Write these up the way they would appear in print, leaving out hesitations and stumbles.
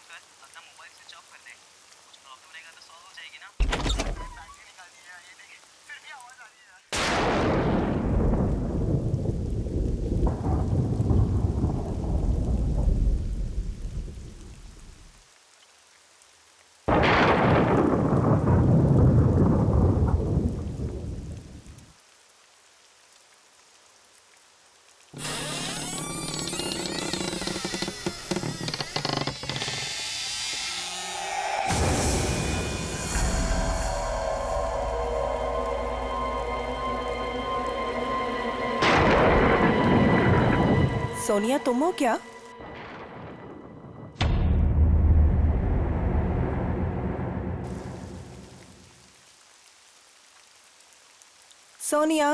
कर, अपना mobile switch off कर दे। कुछ प्रॉब्लम रहेगा तो सॉल्व हो जाएगी ना। बैटरी निकाल दी है, ये देखिए, फिर भी आवाज आ रही है यार। सोनिया, तुम हो क्या? सोनिया,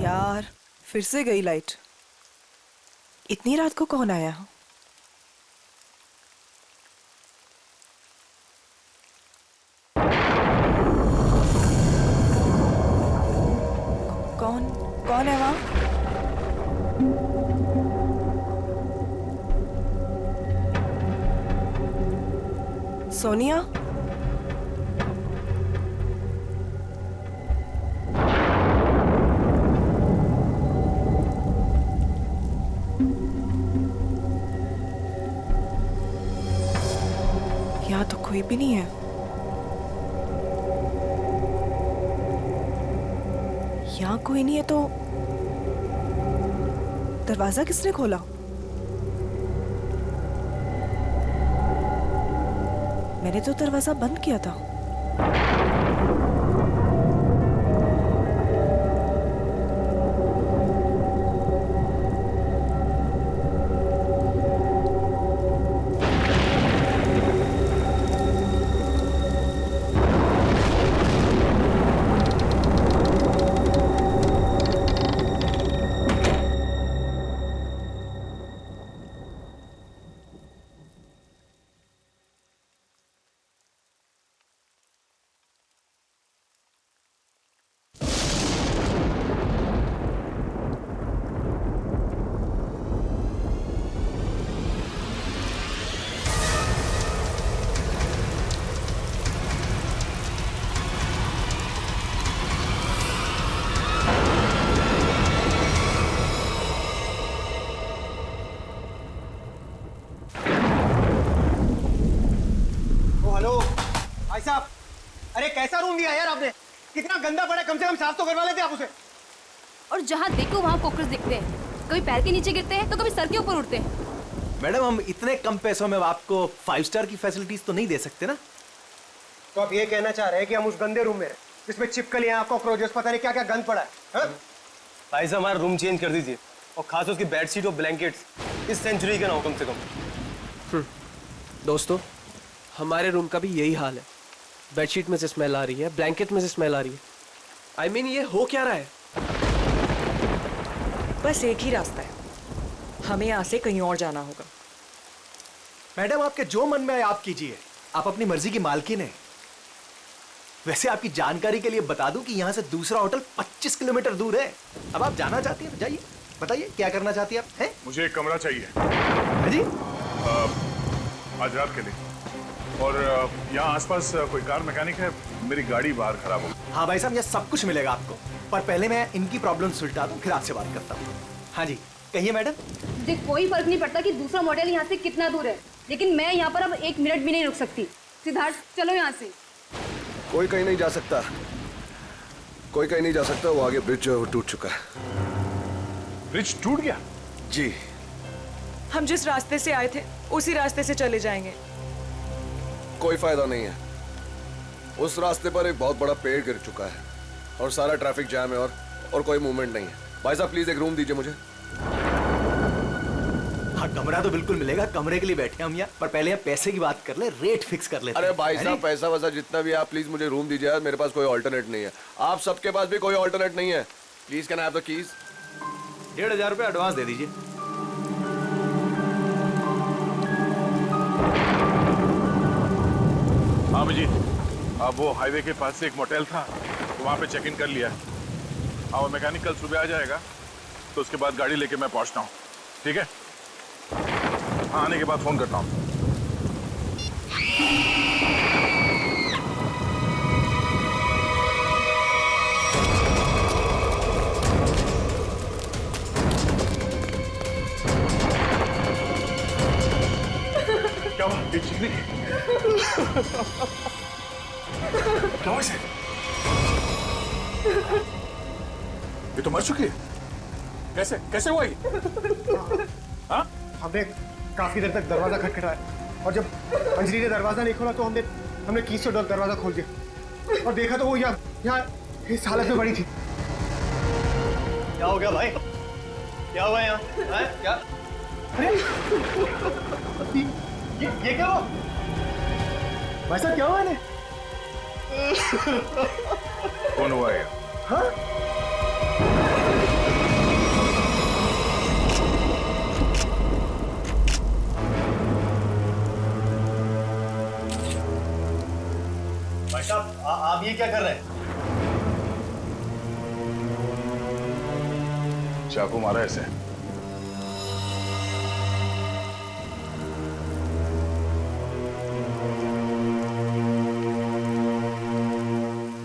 यार फिर से गई लाइट। इतनी रात को कौन आया? कौन कौन है वहां? सोनिया, यहाँ तो कोई भी नहीं है। यहाँ कोई नहीं है तो दरवाजा किसने खोला? मैंने तो दरवाजा बंद किया था। भाई साहब, अरे कैसा रूम दिया यार आपने? कितना गंदा पड़ा है, कम से कम साफ तो करवा लेते आप उसे। और जहाँ देखो वहाँ कॉकरोच दिखते हैं। कभी पैर के नीचे गिरते हैं तो कभी सर के ऊपर उड़ते हैं। मैडम, हम इतने कम पैसों में आपको 5 स्टार की फैसिलिटीज तो नहीं दे सकते ना। तो आप ये कहना चाह रहे हैं कि हम उस गंदे रूम में जिसमें चिपकलियां, कॉकरोचेस, पता नहीं क्या क्या गंद पड़ा है, हा? भाई साहब, हमारा रूम चेंज कर दीजिए, और खास उसकी बेडशीट और ब्लैंकेट्स इस सेंचुरी के ना हो कम से कम। दोस्तों, हमारे रूम का भी यही हाल है। बेडशीट में से स्मेल आ रही है, ब्लैंकेट में से स्मेल आ रही है। I mean, ये हो क्या रहा है? बस एक ही रास्ता है, हमें यहाँ से कहीं और जाना होगा। मैडम, आपके जो मन में आए आप कीजिए, आप अपनी मर्जी की मालकिन हैं। वैसे आपकी जानकारी के लिए बता दूं कि यहाँ से दूसरा होटल 25 किलोमीटर दूर है। अब आप जाना चाहती हैं तो जाइए, बताइए क्या करना चाहती हैं आप? हैं? मुझे एक कमरा चाहिए। हाँ जी? आज रात के लिए। और यहाँ आसपास कोई कार मैकेनिक है? मेरी गाड़ी बाहर खराब हो। हाँ भाई साहब, ये सब कुछ मिलेगा आपको, पर पहले मैं इनकी प्रॉब्लम सुलझा दूं, फिर आपसे बात करता हूँ। हाँ जी, कहिए मैडम। देख, कोई फर्क नहीं पड़ता कि दूसरा मॉडल यहाँ से कितना दूर है, लेकिन मैं यहाँ पर अब 1 मिनट भी नहीं रुक सकती। सिद्धार्थ, चलो यहाँ से। कोई कहीं नहीं जा सकता, कोई कहीं नहीं जा सकता। वो आगे ब्रिज जो है वो टूट चुका है। ब्रिज टूट गया? जी। हम जिस रास्ते से आए थे उसी रास्ते से चले जाएंगे। कोई फायदा नहीं है, उस रास्ते पर एक बहुत बड़ा पेड़ गिर चुका है और सारा ट्रैफिक जैम है और कोई मूवमेंट नहीं है। भाई साहब, प्लीज एक रूम दीजिए मुझे। हाँ, कमरा तो बिल्कुल मिलेगा, कमरे के लिए बैठे हम यहाँ, पर पहले आप पैसे की बात कर ले, रेट फिक्स कर लेते हैं। अरे भाई साहब, पैसा वैसा जितना भी है, आप प्लीज मुझे रूम दीजिए यार, मेरे पास कोई ऑल्टरनेट नहीं है। आप सबके पास भी कोई ऑल्टरनेट नहीं है। Please can I have the keys? 1500 रुपये एडवांस दे दीजिए। हाँ अभिजीत, अब वो हाईवे के पास से एक मोटेल था, तो वहाँ पे चेक इन कर लिया। हाँ, वो मैकेनिक कल सुबह आ जाएगा, तो उसके बाद गाड़ी लेके मैं पहुँचता हूँ। ठीक है? हाँ, आने के बाद फोन करता हूँ। क्या हुआ? ये ठीक नहीं है? क्या हुआ इसे? ये तो मर चुकी है। कैसे हुआ ये? हाँ? हमने काफी देर तक दरवाजा खटखटाया और जब अंजलि ने दरवाजा नहीं खोला तो हमने कीज से दरवाजा खोल दिया और देखा तो वो यहाँ इस हालत में पड़ी थी। क्या हो गया भाई? क्या हुआ यहाँ? क्या? अरे ये क्या हुआ? भाई साहब क्या हुआ इन्हें? कौन हुआ ये? हाँ? भाई साहब आप ये क्या कर रहे हैं? चाकू मारा ऐसे।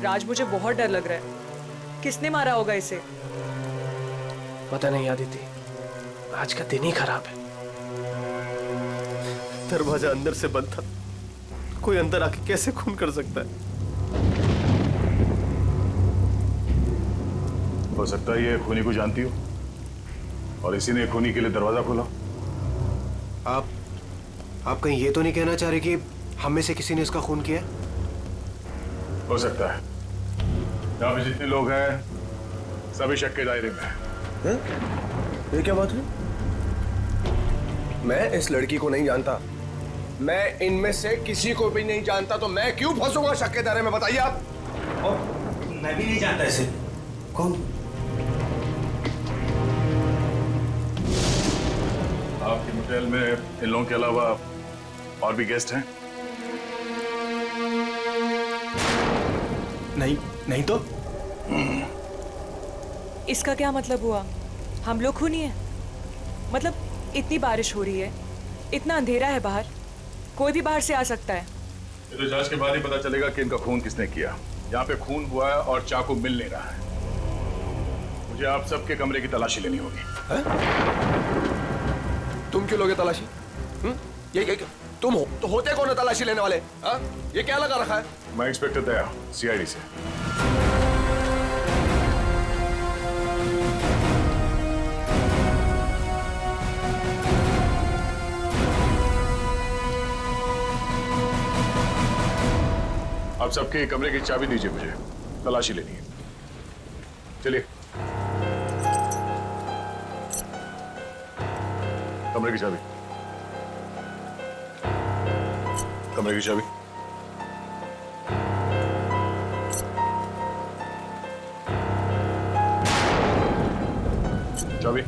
राज, मुझे बहुत डर लग रहा है। किसने मारा होगा इसे? पता नहीं आदिति, आज का दिन ही खराब है। दरवाजा अंदर से बंद था, कोई अंदर आके कैसे खून कर सकता है? हो सकता है ये खूनी को जानती हो और इसी ने खूनी के लिए दरवाजा खोला। आप कहीं ये तो नहीं कहना चाह रहे कि हम में से किसी ने इसका खून किया? हो सकता है। यहाँ पे जितने लोग हैं सभी शक के दायरे में हैं। ये क्या बात हुई? मैं इस लड़की को नहीं जानता, मैं इनमें से किसी को भी नहीं जानता, तो मैं क्यों फंसूंगा शक के दायरे में? बताइए आप। और मैं भी नहीं जानता इसे। कौन? आपके होटल में इन लोगों के अलावा और भी गेस्ट हैं? नहीं तो इसका क्या मतलब हुआ? हम लोग खूनी हैं? मतलब इतनी बारिश हो रही है, इतना अंधेरा है बाहर, कोई भी बाहर से आ सकता है। ये तो जांच के बाद ही पता चलेगा कि इनका खून किसने किया। यहाँ पे खून हुआ है और चाकू मिल नहीं रहा है। मुझे आप सबके कमरे की तलाशी लेनी होगी। तुम क्यों लोगे तलाशी? ये तुम हो तो होते कौन है तलाशी लेने वाले? हा? ये क्या लगा रखा है? मैं इंस्पेक्टर दया, सीआईडी से। आप सबके कमरे की चाबी दीजिए, मुझे तलाशी लेनी है। चलिए। कमरे की चाबी। कमरे की चाबी। चाबी।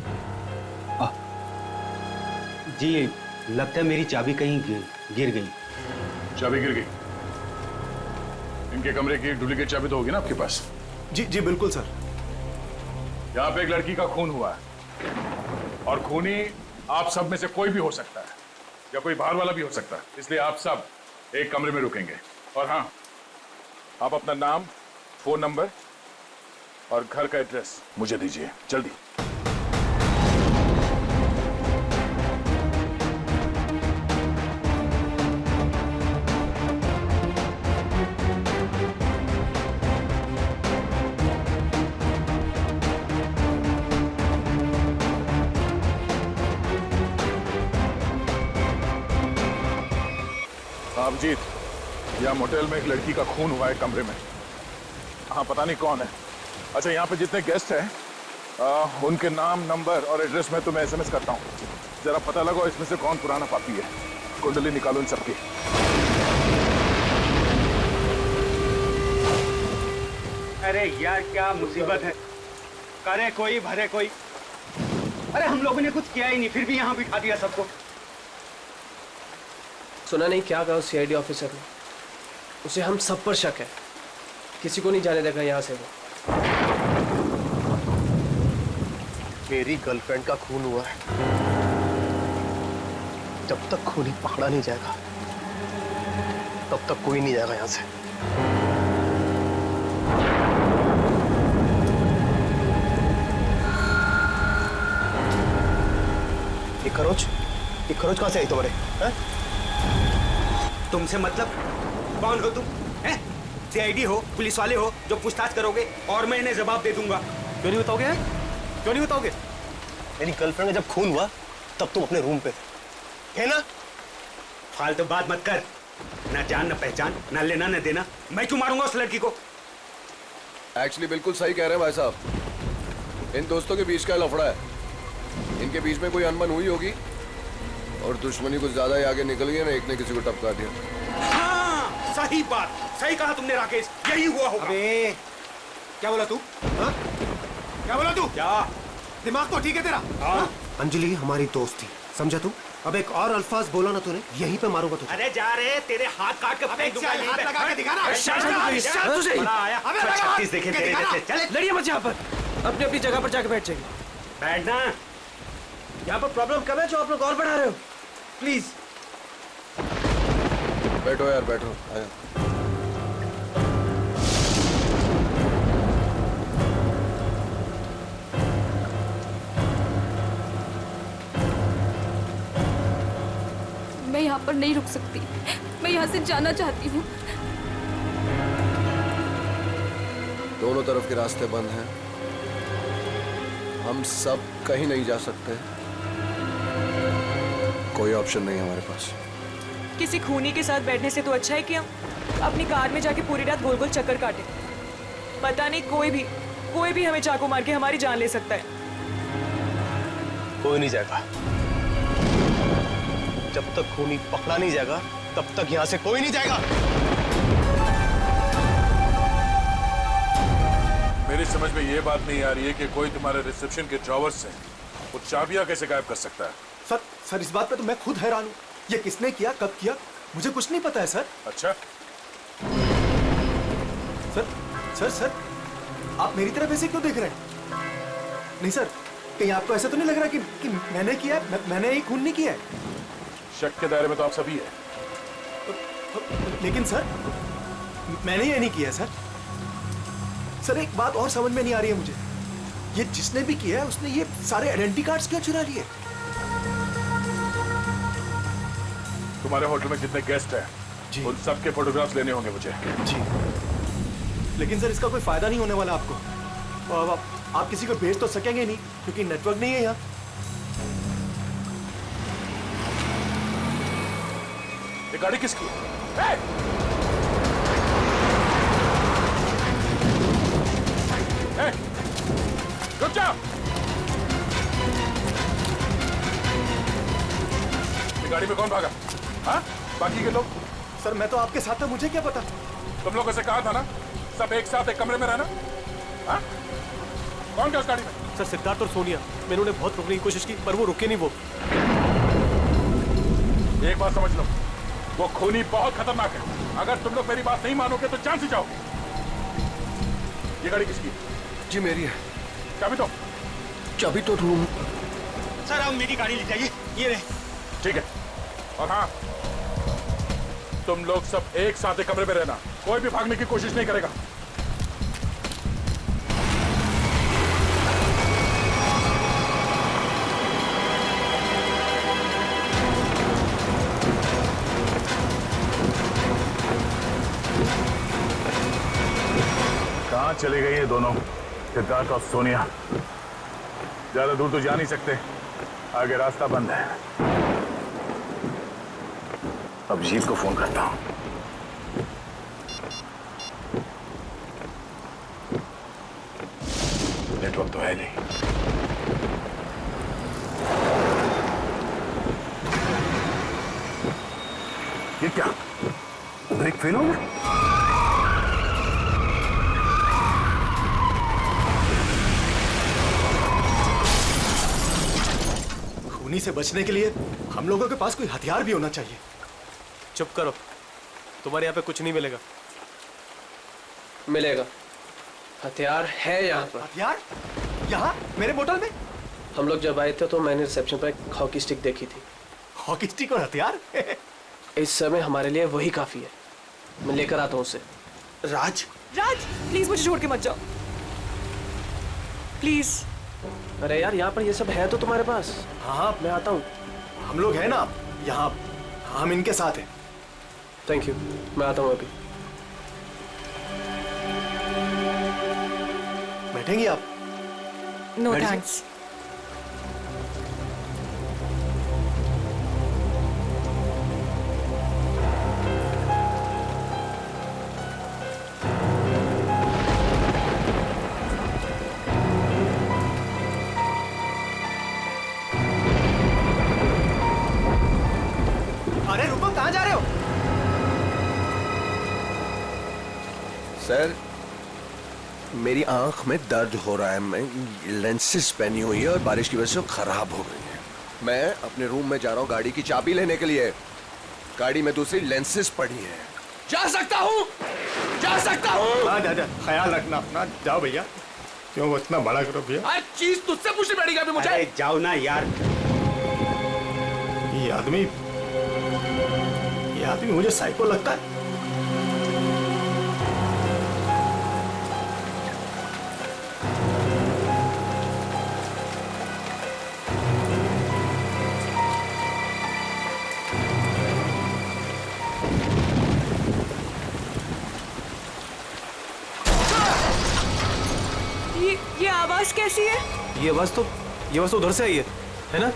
जी लगता है मेरी चाबी कहीं गिर गई। चाबी गिर गई? इनके कमरे की डुप्लीकेट चाबी तो होगी ना आपके पास? जी बिल्कुल सर। यहाँ पे एक लड़की का खून हुआ है और खूनी आप सब में से कोई भी हो सकता है या कोई बाहर वाला भी हो सकता है, इसलिए आप सब एक कमरे में रुकेंगे। और हाँ, आप अपना नाम, फोन नंबर और घर का एड्रेस मुझे दीजिए जल्दी। अभिजीत, यहाँ मोटेल में एक लड़की का खून हुआ है कमरे में। हाँ, पता नहीं कौन है। अच्छा, यहाँ पे जितने गेस्ट हैं उनके नाम, नंबर और एड्रेस मैं तुम्हें एसएमएस करता हूँ। जरा पता लगाओ इसमें से कौन पुराना पापी है। कुंडली निकालो इन सबकी। अरे यार क्या मुसीबत है। करे कोई भरे कोई। अरे हम लोगों ने कुछ किया ही नहीं, फिर भी यहाँ बिठा दिया सबको। सुना नहीं क्या कहा सीआईडी ऑफिसर ने? उसे हम सब पर शक है, किसी को नहीं जाने देगा यहाँ से वो। मेरी गर्लफ्रेंड का खून हुआ है। जब तक खूनी पकड़ा नहीं जाएगा तब तक कोई नहीं जाएगा यहां से। ये खरोच कहां से आई तुम्हारे? तुमसे मतलब? कौन हो तुम? हैं? सीआईडी हो, पुलिस वाले हो जो पूछताछ करोगे और मैं इन्हें जवाब दे दूंगा। क्यों नहीं बताओगे? क्यों नहीं बताओगे? मेरी गर्लफ्रेंड का जब खून हुआ तब तुम अपने रूम पे है ना? फालतू बात मत कर। ना जान ना पहचान, ना लेना ना देना। मैं क्यों मारूंगा उस लड़की को? एक्चुअली बिल्कुल सही कह रहे हैं भाई साहब। इन दोस्तों के बीच का लफड़ा है। इनके बीच में कोई अनबन हुई होगी और दुश्मनी कुछ ज्यादा ही आगे निकल गई ना, एक ने किसी को टपका दिया। हाँ, सही बात, सही कहा तुमने राकेश, यही हुआ होगा। अबे क्या बोला तू? हाँ? क्या बोला तू? क्या? दिमाग तो ठीक है तेरा? हाँ? अंजलि हमारी दोस्त थी, समझा तू? अब एक और अल्फाज बोला ना तूने, यहीं पे मारूंगा तुझे। अरे जा रहे, तेरे हाथ काट के फेंक दूंगा यहीं पे। हाथ लगा के दिखा ना। बड़ा आया, 36 देखे तेरे जैसे। चल लड़िए मत यहाँ पर, अपनी अपनी जगह पर जाके बैठ जाइए। बैठना। यहाँ पर प्रॉब्लम कब है जो आप लोग और बढ़ा रहे हो? प्लीज बैठो यार, बैठो। आया। मैं यहाँ पर नहीं रुक सकती, मैं यहाँ से जाना चाहती हूँ। दोनों तरफ के रास्ते बंद हैं, हम सब कहीं नहीं जा सकते। कोई ऑप्शन नहीं है हमारे पास। किसी खूनी के साथ बैठने से तो अच्छा है कि हम अपनी कार में जाके पूरी रात गोल गोल चक्कर काटे। पता नहीं कोई भी हमें चाकू मार के हमारी जान ले सकता है। कोई नहीं जाएगा। जब तक खूनी पकड़ा नहीं जाएगा तब तक यहां से कोई नहीं जाएगा। मेरी समझ में ये बात नहीं आ रही है कि कोई तुम्हारे रिसेप्शन के ड्रॉवर से वो चाबियां कैसे गायब कर सकता है? सर इस बात पे तो मैं खुद हैरान हूँ। ये किसने किया, कब किया, मुझे कुछ नहीं पता है सर। अच्छा, सर आप मेरी तरफ ऐसे क्यों देख रहे हैं? नहीं सर, कहीं आपको ऐसा तो नहीं लग रहा कि मैंने किया, मैंने ही खून नहीं किया है? शक के दायरे में तो आप सभी है। लेकिन सर मैंने ये नहीं किया सर। सर एक बात और समझ में नहीं आ रही है मुझे, ये जिसने भी किया है उसने ये सारे आइडेंटिटी कार्ड्स क्यों चुरा लिए? तुम्हारे होटल में जितने गेस्ट हैं जी, उन सबके फोटोग्राफ्स लेने होंगे मुझे। जी, लेकिन सर इसका कोई फायदा नहीं होने वाला आपको। और आप किसी को भेज तो सकेंगे नहीं क्योंकि नेटवर्क नहीं है यहाँ। ये गाड़ी किसकी है? रुक जाओ। ये गाड़ी में कौन भागा? हाँ? बाकी के लोग? सर मैं तो आपके साथ था, मुझे क्या पता। तुम लोगों से कहा था ना सब एक साथ एक कमरे में रहना। हाँ? कौन गया उस गाड़ी में? सर सिद्धार्थ और सोनिया, मैंने उन्हें बहुत रोकने की कोशिश की पर वो रुके नहीं। वो एक बात समझ लो, वो खूनी बहुत खतरनाक है। अगर तुम लोग मेरी बात नहीं मानोगे तो जान से जाओगे। ये गाड़ी किसकी? जी मेरी है। चाबी तो रूम। सर आप मेरी गाड़ी ले जाइए, ये रहे। ठीक है, और हाँ, तुम लोग सब एक साथ एक कमरे में रहना, कोई भी भागने की कोशिश नहीं करेगा। कहाँ चले गए ये दोनों, सिद्धार्थ और सोनिया? ज्यादा दूर तो जा नहीं सकते, आगे रास्ता बंद है। अब जीत को फोन करता हूं। नेटवर्क तो है नहीं। ये क्या, ब्रेक फेल हो गया? खूनी से बचने के लिए हम लोगों के पास कोई हथियार भी होना चाहिए। चुप करो, तुम्हारे यहाँ पे कुछ नहीं मिलेगा। मिलेगा, हथियार है यहाँ पर। हथियार? यहाँ मेरे बोतल में? हम लोग जब आए थे तो मैंने रिसेप्शन पर एक हॉकी स्टिक देखी थी। हॉकी स्टिक और हथियार। इस समय हमारे लिए वही काफी है। मैं लेकर आता हूँ उसे। राज, राज प्लीज मुझे छोड़ के मत जाओ, प्लीज। अरे यार, यहाँ पर ये सब है तो तुम्हारे पास। हाँ, मैं आता हूँ। हम लोग हैं ना यहाँ, हम इनके साथ हैं। थैंक यू, मैं आता हूँ अभी। बैठेंगी आप? नो बैठ जाओ। थैंक्स। अरे रुको, कहाँ जा रहे हो? सर, मेरी आंख में दर्द हो रहा है। मैं लेंसेज पहनी हुई है और बारिश की वजह से वो खराब हो गई है। मैं अपने रूम में जा रहा हूँ गाड़ी की चाबी लेने के लिए। गाड़ी में दूसरी लेंसेज पड़ी है। जा सकता हूँ, जा सकता हूँ। हाँ जा, ख्याल रखना अपना। जाओ भैया, क्यों वो इतना बड़ा करो भैया। हर चीज तुझसे पूछनी पड़ेगी अभी मुझे। अरे जाओ ना यार। ये आदमी मुझे साइको लगता है। ये आवाज कैसी है? ये बस तो उधर से आई है ना?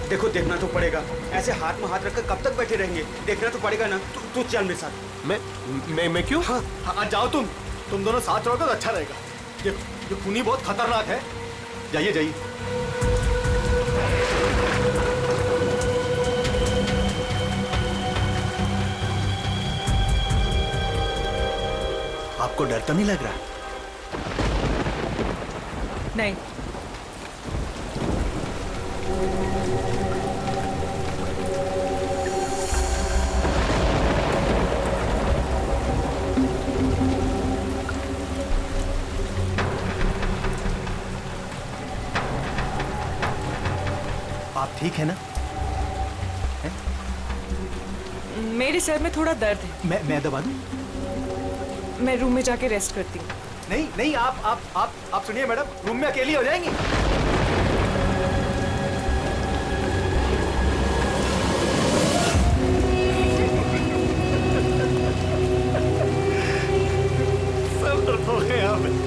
देखो, देखना तो पड़ेगा। ऐसे हाथ में हाथ रखकर कब तक बैठे रहेंगे? देखना तो पड़ेगा ना। तू चल मेरे साथ। मैं क्यों? हाँ हाँ, जाओ तुम दोनों साथ रहोगे तो अच्छा रहेगा। ये खूनी बहुत खतरनाक है। जाइए जाइए। आपको डर तो नहीं लग रहा? नहीं। आप ठीक है ना? मेरे सर में थोड़ा दर्द है। मैं दबा दूं? मैं रूम में जाके रेस्ट करती हूँ। नहीं नहीं, आप सुनिए मैडम, रूम में अकेली हो जाएंगी। सब डरपोक हैं यहाँ पे।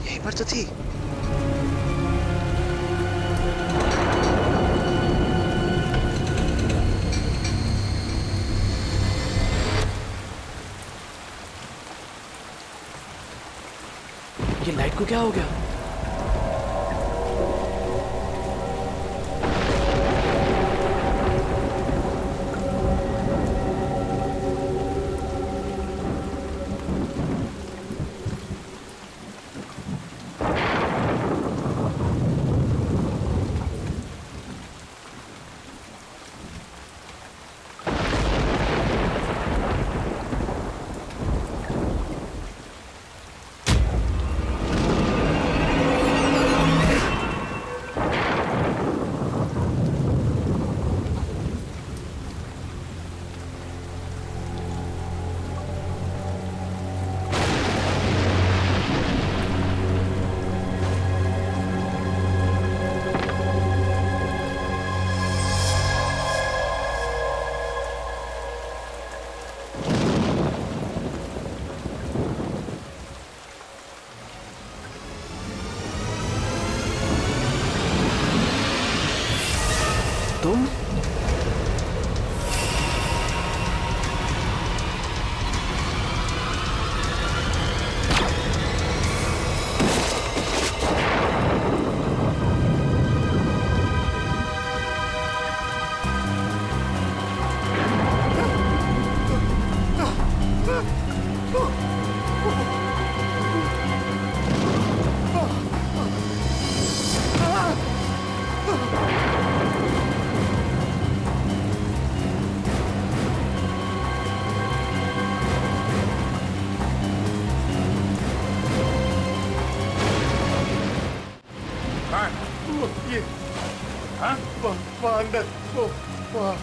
यहीं पर तो थी। ये लाइट को क्या हो गया? तुम? कहाँ है? ये हाँ? वहाँ अंदर वो वहाँ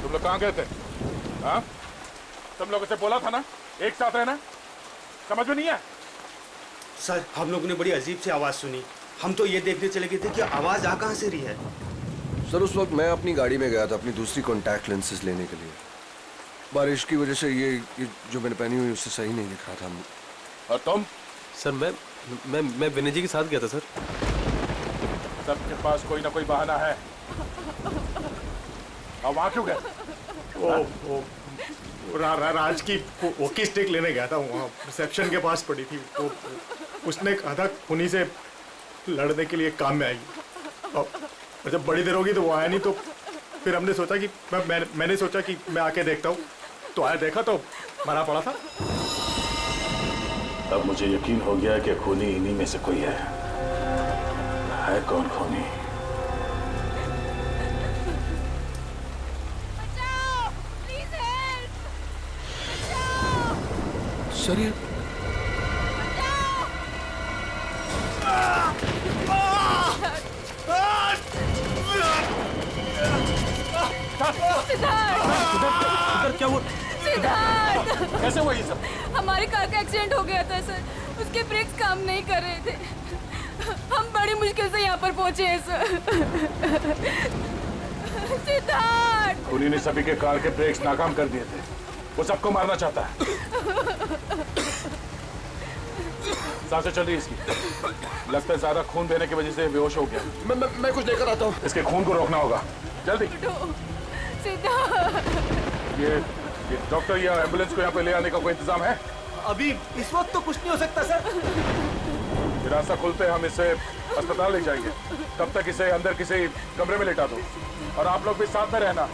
तुम लोग कहाँ गए थे? हाँ? तुम लोगों से बोला था ना एक साथ रहना, समझ में नहीं है? सर हम लोगों ने बड़ी अजीब सी आवाज सुनी। हम तो ये देखने चले गए थे कि आवाज आ कहाँ से रही है। सर उस वक्त मैं अपनी गाड़ी में गया था अपनी दूसरी कॉन्टैक्ट लेंसेज लेने के लिए। बारिश की वजह से ये जो मैंने पहनी हुई उससे सही नहीं दिख रहा था। और तुम? सर मैं विनय जी के साथ गया था सर। सबके पास कोई ना कोई बहाना है। और वहाँ क्यों गए? वो राज की वॉकी स्टिक लेने गया था, वहाँ रिसेप्शन के पास पड़ी थी। वो उसने कहा था खूनी से लड़ने के लिए काम में आएगी, और जब बड़ी देर होगी तो वो आया नहीं। तो फिर हमने सोचा कि मैंने सोचा कि मैं आके देखता हूँ, तो आया देखा तो मरा पड़ा था। अब मुझे यकीन हो गया कि खूनी इन्हीं में से कोई है। कौन खूनी? सर ये क्या वो सिद्धार्थ, कैसे हुआ ये सब? हमारी कार का एक्सीडेंट हो गया था सर। उसके ब्रेक्स काम नहीं कर रहे थे। हम बड़ी मुश्किल से यहाँ पर पहुँचे हैं सर। सिद्धार्थ, खूनी ने सभी के कार के ब्रेक्स नाकाम कर दिए थे। वो सबको मारना चाहता है। सांसें चल रही है इसकी। लगता है ज्यादा खून देने की वजह से बेहोश हो गया। मैं कुछ लेकर आता हूँ। इसके खून को रोकना होगा जल्दी। सिद्धार्थ, ये डॉक्टर या एम्बुलेंस को यहाँ पे ले आने का कोई इंतजाम है? अभी इस वक्त तो कुछ नहीं हो सकता सर। ये रास्ता खुलते हम इसे अस्पताल ले जाएंगे। तब तक इसे अंदर किसी कमरे में लेटा दो और आप लोग भी साथ में रहना।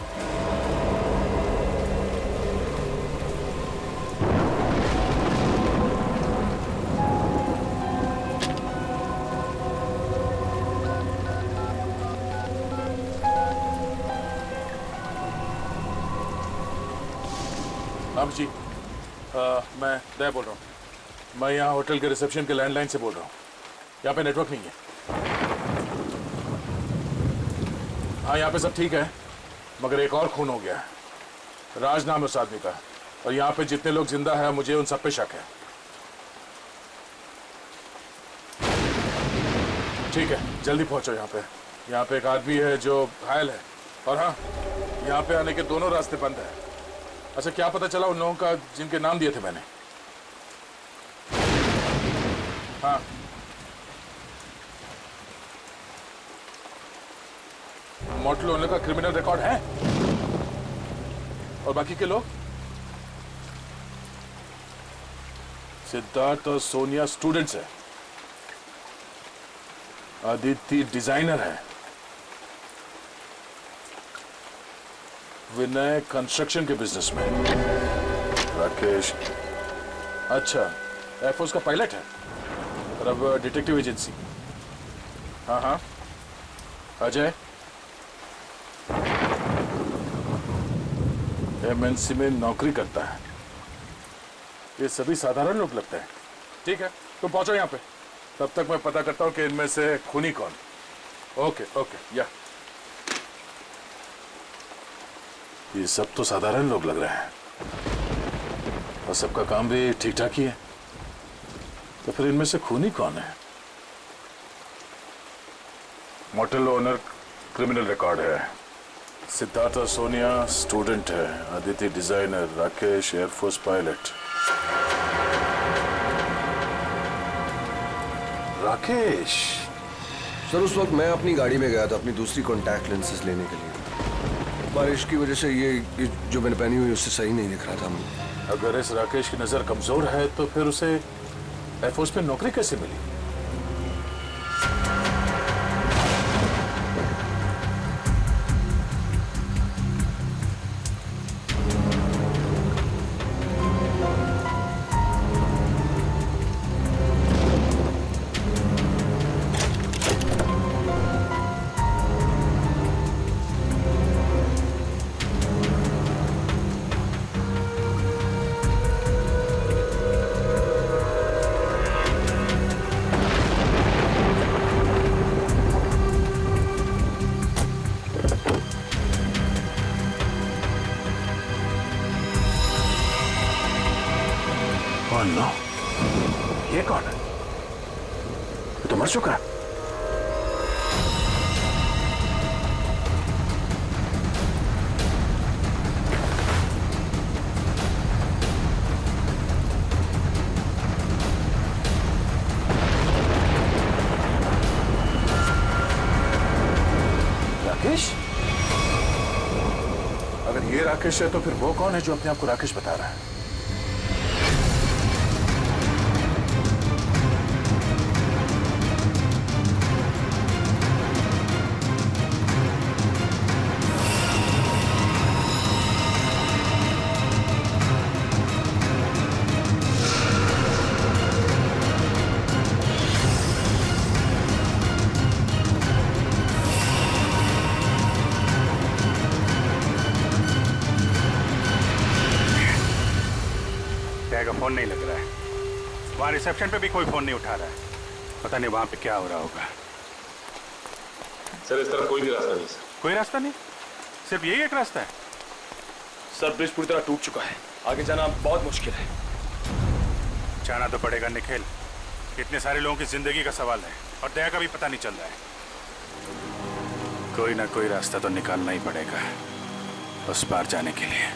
अब जी मैं दया बोल रहा हूँ। मैं यहाँ होटल के रिसेप्शन के लैंडलाइन से बोल रहा हूँ। यहाँ पे नेटवर्क नहीं है। हाँ यहाँ पे सब ठीक है, मगर एक और खून हो गया है। राज नाम है उस आदमी का, और यहाँ पे जितने लोग जिंदा हैं मुझे उन सब पे शक है। ठीक है जल्दी पहुँचो यहाँ पे। यहाँ पे एक आदमी है जो घायल है, और हाँ यहाँ पे आने के दोनों रास्ते बंद है। अच्छा क्या पता चला उन लोगों का जिनके नाम दिए थे मैंने? हाँ मोटल ओनर का क्रिमिनल रिकॉर्ड है, और बाकी के लोग? सिद्धार्थ और सोनिया स्टूडेंट्स है, आदित्य डिजाइनर है, विनय कंस्ट्रक्शन के बिजनेस में, राकेश अच्छा एयरफोर्स का पायलट है, और अब डिटेक्टिव एजेंसी। हाँ हाँ अजय एमएनसी में नौकरी करता है। ये सभी साधारण लोग लगते हैं। ठीक है तुम पहुंचो यहाँ पे, तब तक मैं पता करता हूँ कि इनमें से खूनी कौन। ओके ओके या ये सब तो साधारण लोग लग रहे हैं, और सबका काम भी ठीक ठाक ही है, तो फिर इनमें से खूनी कौन है? मोटल ओनर क्रिमिनल रिकॉर्ड है, सिद्धार्थ और सोनिया स्टूडेंट है, Aditya designer, Rakesh air force pilot. Rakesh sir उस वक्त मैं अपनी गाड़ी में गया था अपनी दूसरी कॉन्टैक्ट लेंसेज लेने के लिए। बारिश की वजह से ये जो मैंने पहनी हुई उससे सही नहीं दिख रहा था। अगर इस राकेश की नजर कमजोर है तो फिर उसे एयरफोर्स में नौकरी कैसे मिली? नो, ये कौन है? ये तो मर चुका है। राकेश? अगर ये राकेश है तो फिर वो कौन है जो अपने आप को राकेश बता रहा है? का फोन नहीं लग रहा है। वहां रिसेप्शन पे भी कोई फोन नहीं उठा रहा है। पता नहीं वहां पे क्या हो रहा होगा। सर इस तरफ कोई भी रास्ता नहीं। सर कोई रास्ता नहीं, सिर्फ यही एक रास्ता है। सर ब्रिज पूरी तरह टूट चुका है, आगे जाना बहुत मुश्किल है। जाना तो पड़ेगा निखिल, इतने सारे लोगों की जिंदगी का सवाल है और दया का भी पता नहीं चल रहा है। कोई ना कोई रास्ता तो निकालना ही पड़ेगा उस पार जाने के लिए।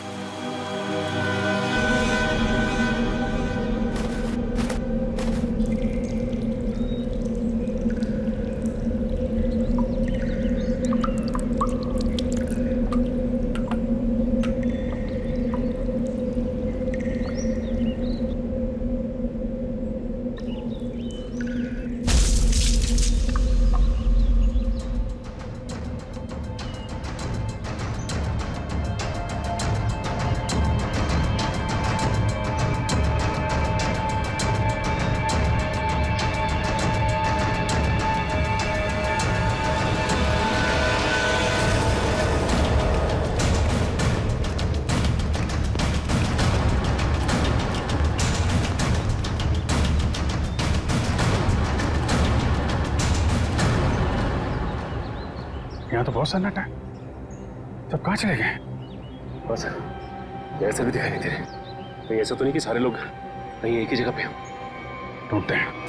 यहाँ तो बहुत सन्नाटा है, सब कहाँ चले गए? बस ऐसा भी दिखाई नहीं दे रहे। कहीं ऐसा तो नहीं कि सारे लोग कहीं एक ही जगह पे हो? ढूंढते हैं।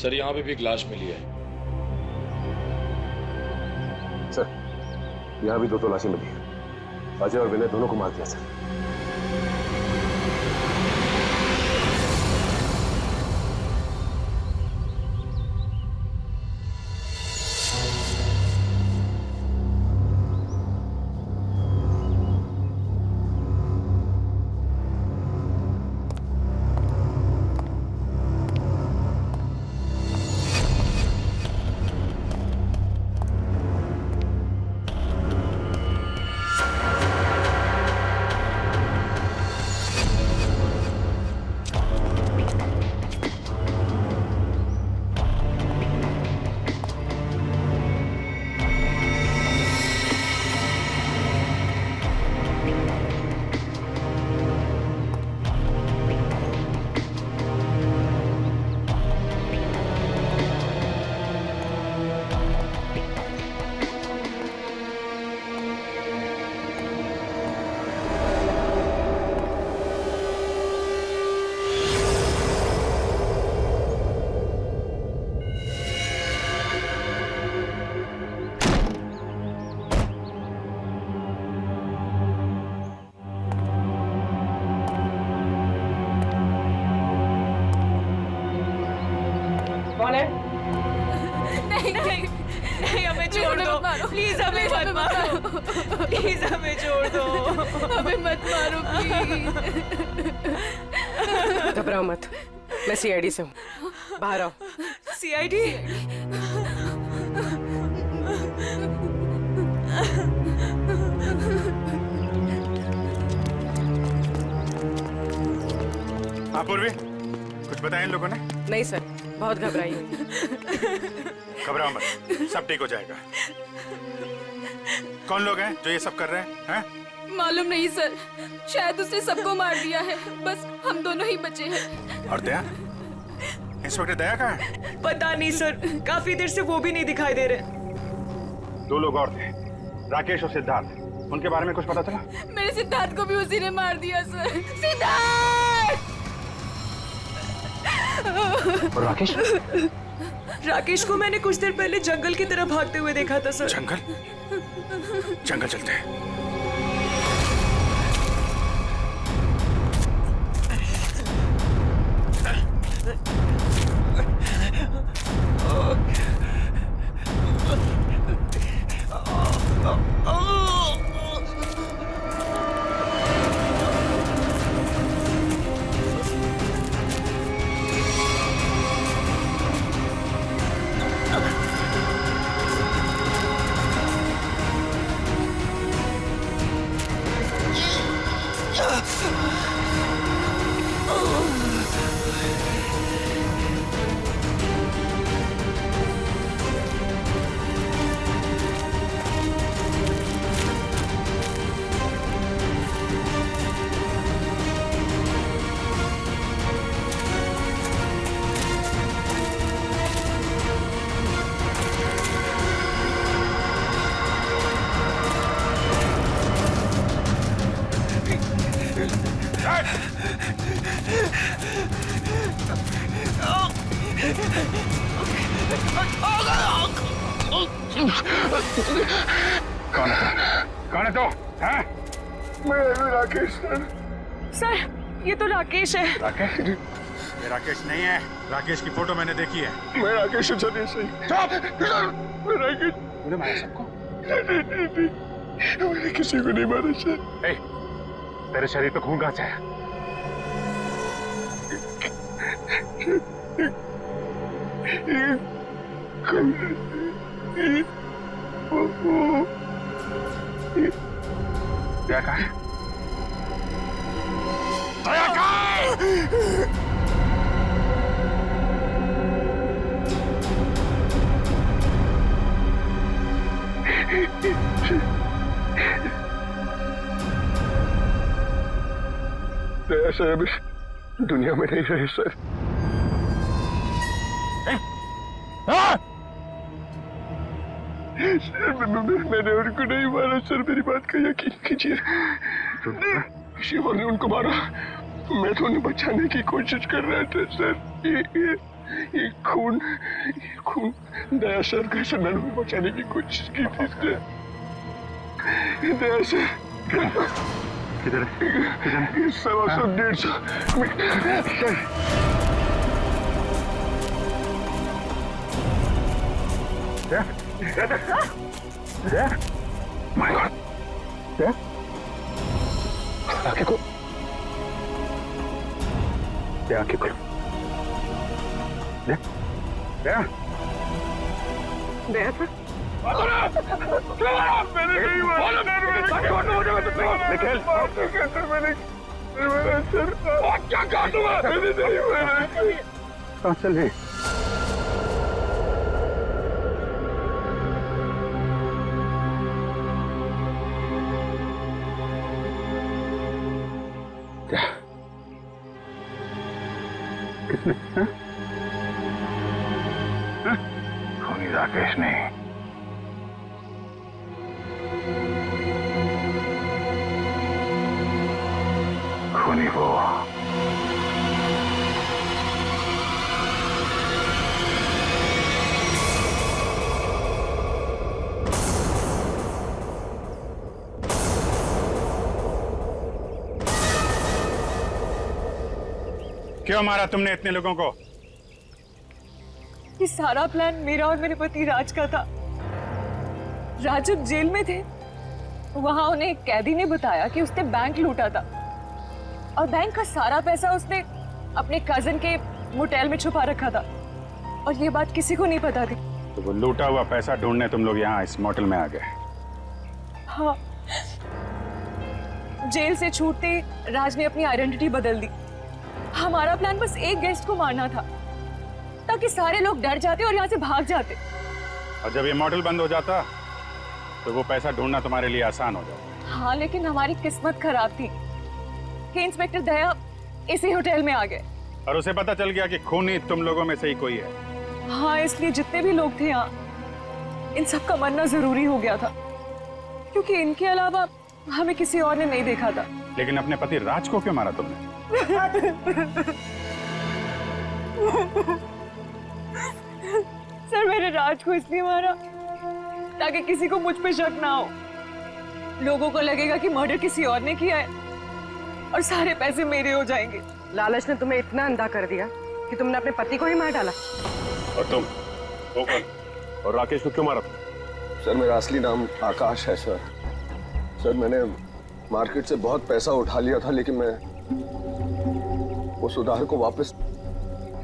सर यहाँ पे भी एक लाश मिली है। सर यहाँ भी 2 लाशें मिली हैं। अजय और विनय दोनों को मार दिया सर। कौन है? नहीं नहीं नहीं, हमें छोड़ दो प्लीज, हमें मत मारो प्लीज, हमें छोड़ दो, हमें मत मारो प्लीज। घबराओ मत, मैं सीआईडी से हूँ, बाहर आओ। सीआईडी? हाँ पूर्वी, कुछ बताया इन लोगों ने? नहीं सर, बहुत घबराई हुई। घबराओ मत, सब ठीक हो जाएगा। कौन लोग हैं जो ये सब कर रहे हैं? मालूम नहीं सर, शायद उसने सबको मार दिया है, बस हम दोनों ही बचे हैं। और दया? इंस्पेक्टर दया कहाँ है? पता नहीं सर, काफी देर से वो भी नहीं दिखाई दे रहे। 2 लोग और थे, राकेश और सिद्धार्थ। उनके बारे में कुछ पता चला? मेरे सिद्धार्थ को भी उसी ने मार दिया सर। सिद्धार्थ! और राकेश? राकेश को मैंने कुछ देर पहले जंगल की तरफ भागते हुए देखा था सर। जंगल? जंगल चलते हैं। कौन है तो? हैं? मैं राकेश सर। सर, ये तो राकेश है। राकेश? ये राकेश नहीं है, राकेश की फोटो मैंने देखी है। मैं राकेश हूँ सर। चुप! मैं राकेश। तूने मारा सबको? मैंने किसी को नहीं मारा सर। ए, तेरे शरीर पे खून कहाँ से है? दया कहाँ है? दया कहाँ है? दया सर अभी दुनिया में नहीं रहे सर। सर मैंने उनको नहीं मारा सर, मेरी बात का यकीन कीजिए। किसी और ने उनको मारा, मैं तो उन्हें बचाने की कोशिश कर रहा था सर। ये खून दया सर का सनन को बचाने की कोशिश की थी इसने। दया सर किधर है? 100-150 माय गॉड, आंखें खोल, आंखें खोल, दया सर, मैंने नहीं मारा, निखिल, क्या काटूंगा? मैंने नहीं मारा। कहाँ चले? क्या? किसने? खूनी राकेश ने। खूनी वो। क्यों मारा तुमने इतने लोगों को? ये सारा प्लान मेरा और मेरे पति राज का था। राज जब जेल में थे, वहां उन्हें एक कैदी ने बताया कि उसने बैंक लूटा था और बैंक का सारा पैसा उसने अपने कजिन के मोटेल में छुपा रखा था और ये बात किसी को नहीं पता थी। तो वो लूटा हुआ पैसा ढूंढने तुम लोग यहाँ इस मोटेल में आ गए? हाँ, जेल से छूटते राज ने अपनी आइडेंटिटी बदल दी। हमारा प्लान बस एक गेस्ट को मारना था ताकि सारे लोग डर जाते और यहाँ से भाग जाते। और जब ये मोटेल बंद हो जाता तो वो पैसा ढूंढना तुम्हारे लिए आसान हो जाता। हाँ, लेकिन हमारी किस्मत खराब थी कि इंस्पेक्टर दया इसी होटल में आ गए और उसे पता चल गया कि खूनी तुम लोगों में से ही कोई है। हाँ, इसलिए जितने भी लोग थे यहाँ, इन सब का मरना जरूरी हो गया था क्योंकि इनके अलावा हमें किसी और ने नहीं देखा था। लेकिन अपने पति राज को क्यों मारा तुमने? सर, मैंने राज को इसलिए मारा ताकि किसी को मुझ पे शक ना हो। लोगों को लगेगा कि मर्डर किसी और ने किया है और सारे पैसे मेरे हो जाएंगे। लालच ने तुम्हें इतना अंधा कर दिया कि तुमने अपने पति को ही मार डाला। और तुम वो कौन? और राकेश को क्यों मारा? सर, मेरा असली नाम आकाश है सर। सर, मैंने मार्केट से बहुत पैसा उठा लिया था लेकिन मैं उस उधार को वापस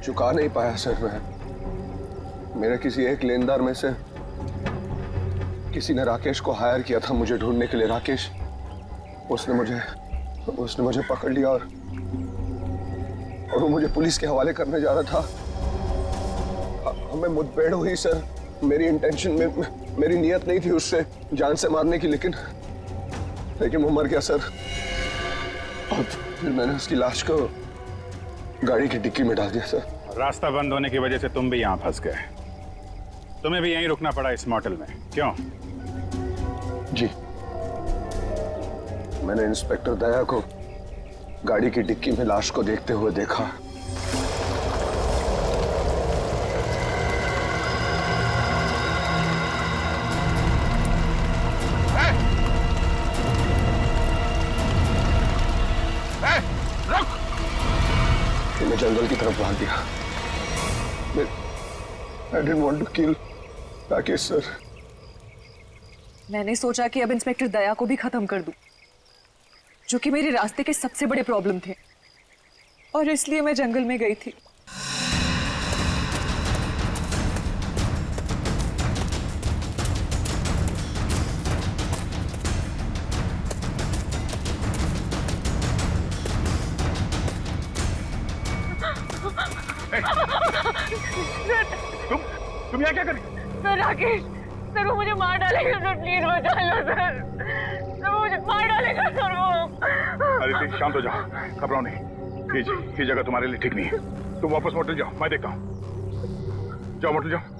चुका नहीं पाया सर। मेरे किसी एक लेनदार में से किसी ने राकेश को हायर किया था मुझे ढूंढने के लिए। राकेश उसने मुझे पकड़ लिया और वो मुझे पुलिस के हवाले करने जा रहा था। हमें मुठभेड़ हुई सर। मेरी इंटेंशन में मेरी नीयत नहीं थी उससे जान से मारने की, लेकिन वो मर गया सर। और फिर मैंने उसकी लाश को गाड़ी की डिक्की में डाल दिया सर। रास्ता बंद होने की वजह से तुम भी यहाँ फंस गए। तुम्हें भी यहीं रुकना पड़ा इस मोटेल में, क्यों? जी, मैंने इंस्पेक्टर दया को गाड़ी की डिक्की में लाश को देखते हुए देखा। मैं जंगल की तरफ भाग गया। I didn't want to kill Rakesh sir. मैंने सोचा कि अब इंस्पेक्टर दया को भी खत्म कर दूं, जो कि मेरे रास्ते के सबसे बड़े प्रॉब्लम थे, और इसलिए मैं जंगल में गई थी। तुम यहाँ क्या कर रही? सर, राकेश सर, वो मुझे मार डालेगा सर, प्लीज बचा लो सर। सर, वो मुझे मार डालेगा सर वो। अरे ठीक, शांत हो जाओ, घबराओ नहीं। ये जगह तुम्हारे लिए ठीक नहीं है। तुम वापस मोटेल जाओ, मैं देखता हूँ। जाओ मोटेल जाओ।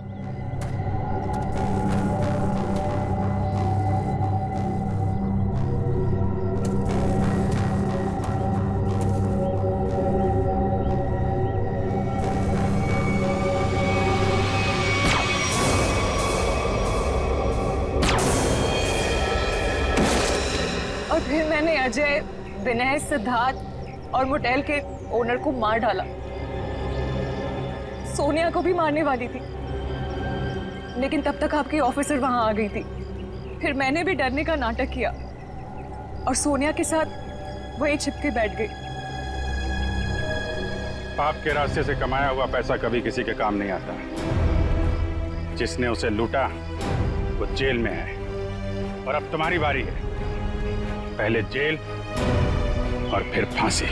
और फिर मैंने अजय, विनय, सिद्धार्थ और मोटेल के ओनर को मार डाला। सोनिया को भी मारने वाली थी, लेकिन तब तक आपकी ऑफिसर वहां आ गई थी। फिर मैंने भी डरने का नाटक किया और सोनिया के साथ वहीं छिपके बैठ गई। पाप के रास्ते से कमाया हुआ पैसा कभी किसी के काम नहीं आता। जिसने उसे लूटा वो जेल में है, और अब तुम्हारी बारी है। पहले जेल और फिर फांसी।